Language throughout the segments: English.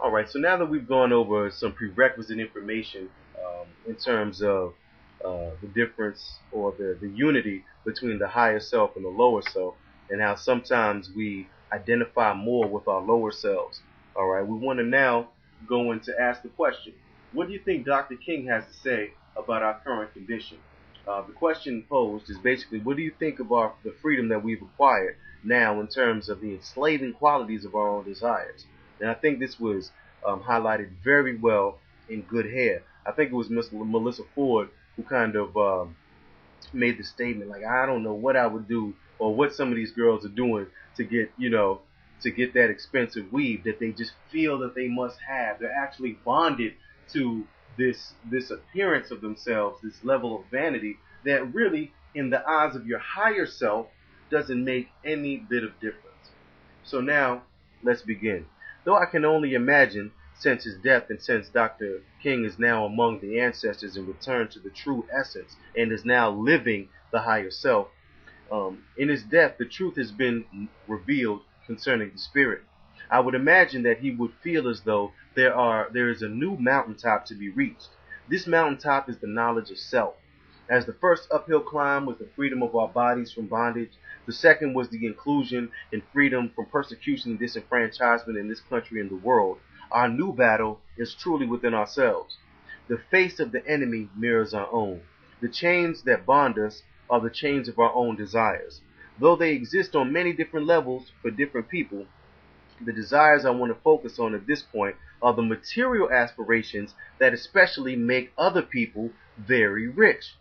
All right, so now that we've gone over some prerequisite information in terms of the difference or the unity between the higher self and the lower self, and how sometimes we identify more with our lower selves, all right, we want to now go into ask the question: what do you think Dr. King has to say about our current condition? The question posed is basically, what do you think about the freedom that we've acquired now in terms of the enslaving qualities of our own desires? And I think this was highlighted very well in Good Hair. I think it was Miss Melissa Ford who kind of made the statement like, I don't know what I would do or what some of these girls are doing to get, to get that expensive weave that they just feel that they must have. They're actually bonded to this appearance of themselves, this level of vanity that really, in the eyes of your higher self, doesn't make any bit of difference. So now, let's begin. Though I can only imagine, since his death and since Dr. King is now among the ancestors and returned to the true essence and is now living the higher self, in his death the truth has been revealed concerning the spirit. I would imagine that he would feel as though there is a new mountaintop to be reached. This mountaintop is the knowledge of self. As the first uphill climb was the freedom of our bodies from bondage, the second was the inclusion and freedom from persecution and disenfranchisement in this country and the world. Our new battle is truly within ourselves. The face of the enemy mirrors our own. The chains that bond us are the chains of our own desires. Though they exist on many different levels for different people, the desires I want to focus on at this point are the material aspirations that especially make other people very rich.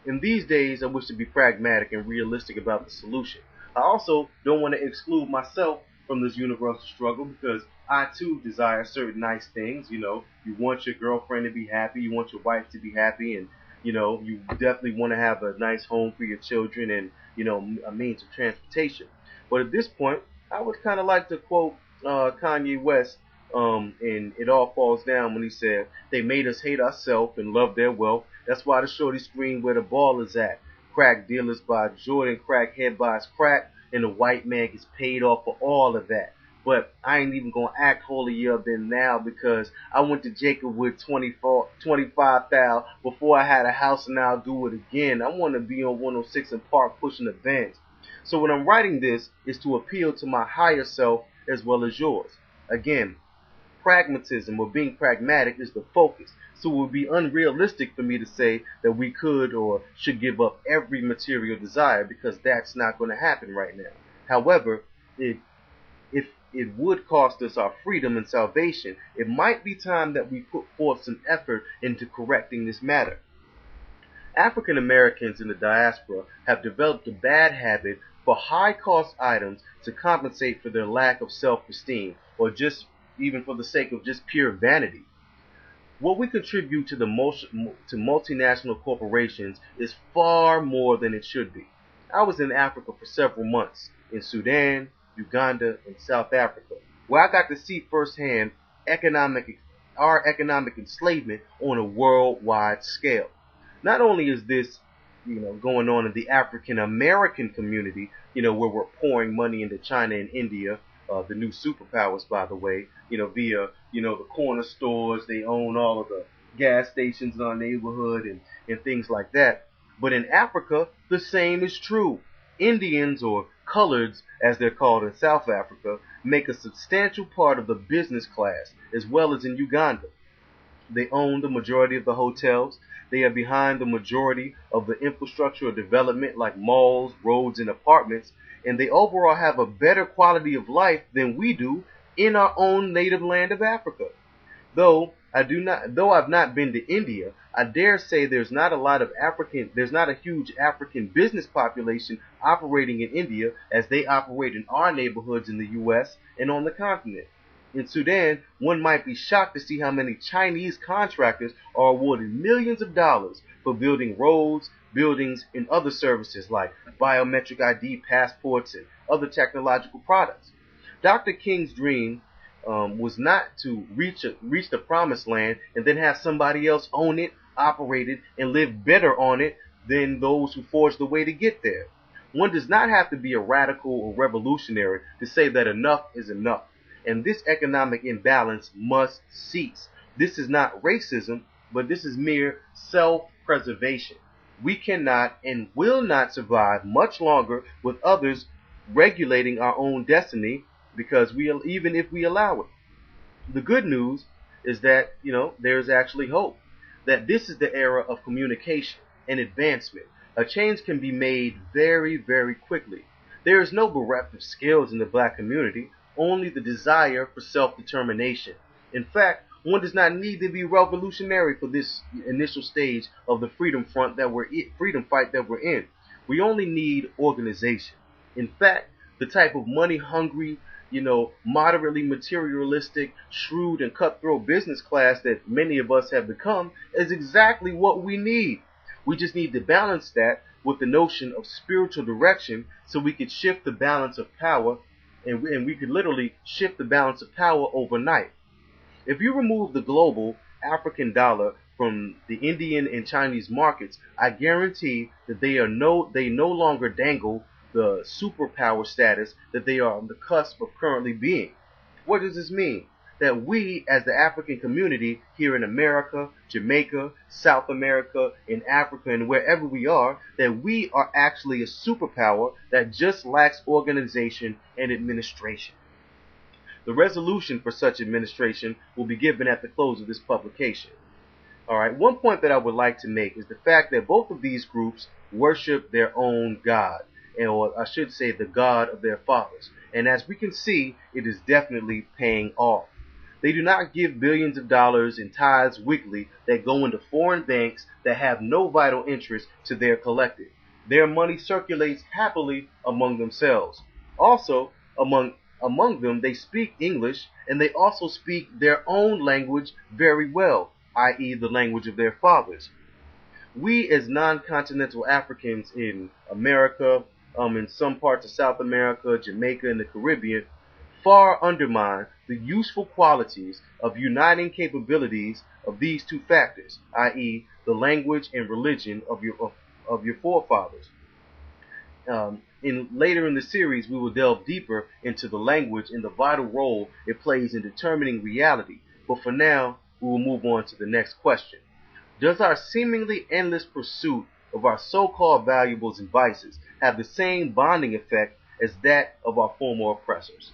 In these days, I wish to be pragmatic and realistic about the solution. I also don't want to exclude myself from this universal struggle because I too desire certain nice things. You want your girlfriend to be happy, you want your wife to be happy, and you definitely want to have a nice home for your children and a means of transportation. But at this point, I would kind of like to quote Kanye West in It All Falls Down when he said, they made us hate ourselves and love their wealth. That's why the shorty screamed where the ball is at. Crack dealers buy Jordan, crackhead buys crack, and the white man gets paid off for all of that. But I ain't even gonna act holier than now because I went to Jacob with 25,000 before I had a house, and I'll do it again. I want to be on 106 and Park pushing the Benz. So when I'm writing this, is to appeal to my higher self as well as yours. Again, pragmatism or being pragmatic is the focus. So it would be unrealistic for me to say that we could or should give up every material desire because that's not going to happen right now. However, if it would cost us our freedom and salvation, it might be time that we put forth some effort into correcting this matter. African Americans in the diaspora have developed a bad habit for high cost items to compensate for their lack of self-esteem or just even for the sake of just pure vanity. What we contribute to multinational corporations is far more than it should be. I was in Africa for several months, in Sudan, Uganda, and South Africa, where I got to see firsthand our economic enslavement on a worldwide scale. Not only is this, going on in the African American community, where we're pouring money into China and India, the new superpowers, by the way, via, the corner stores. They own all of the gas stations in our neighborhood and things like that. But in Africa, the same is true. Indians, or coloreds as they're called in South Africa, make a substantial part of the business class, as well as in Uganda. They own the majority of the hotels. They are behind the majority of the infrastructure or development like malls, roads, and apartments, and they overall have a better quality of life than we do in our own native land of Africa. Though I've not been to India, I dare say there's not a huge African business population operating in India as they operate in our neighborhoods in the US and on the continent. In Sudan, one might be shocked to see how many Chinese contractors are awarded millions of dollars for building roads, buildings, and other services like biometric ID passports and other technological products. Dr. King's dream was not to reach the promised land and then have somebody else own it, operate it, and live better on it than those who forged the way to get there. One does not have to be a radical or revolutionary to say that enough is enough. and this economic imbalance must cease. This is not racism, but this is mere self-preservation. We cannot and will not survive much longer with others regulating our own destiny because even if we allow it. The good news is that, there's actually hope. That this is the era of communication and advancement. A change can be made very, very quickly. There is no bereft of skills in the black community, only the desire for self-determination. In fact, one does not need to be revolutionary for this initial stage of the freedom fight that we're in. We only need organization. In fact, the type of money-hungry, moderately materialistic, shrewd, and cutthroat business class that many of us have become is exactly what we need. We just need to balance that with the notion of spiritual direction so we could shift the balance of power, and we could literally shift the balance of power overnight. If you remove the global African dollar from the Indian and Chinese markets, I guarantee that they no longer dangle the superpower status that they are on the cusp of currently being. What does this mean? That we, as the African community here in America, Jamaica, South America, in Africa, and wherever we are, that we are actually a superpower that just lacks organization and administration. The resolution for such administration will be given at the close of this publication. Alright, one point that I would like to make is the fact that both of these groups worship their own God, or I should say the God of their fathers. And as we can see, it is definitely paying off. They do not give billions of dollars in tithes weekly that go into foreign banks that have no vital interest to their collective. Their money circulates happily among themselves. Also, among them, they speak English, and they also speak their own language very well, i.e. the language of their fathers. We as non-continental Africans in America, in some parts of South America, Jamaica, and the Caribbean, far undermine the useful qualities of uniting capabilities of these two factors, i.e. the language and religion of your forefathers. Later in the series, we will delve deeper into the language and the vital role it plays in determining reality. But for now, we will move on to the next question. Does our seemingly endless pursuit of our so-called valuables and vices have the same bonding effect as that of our former oppressors?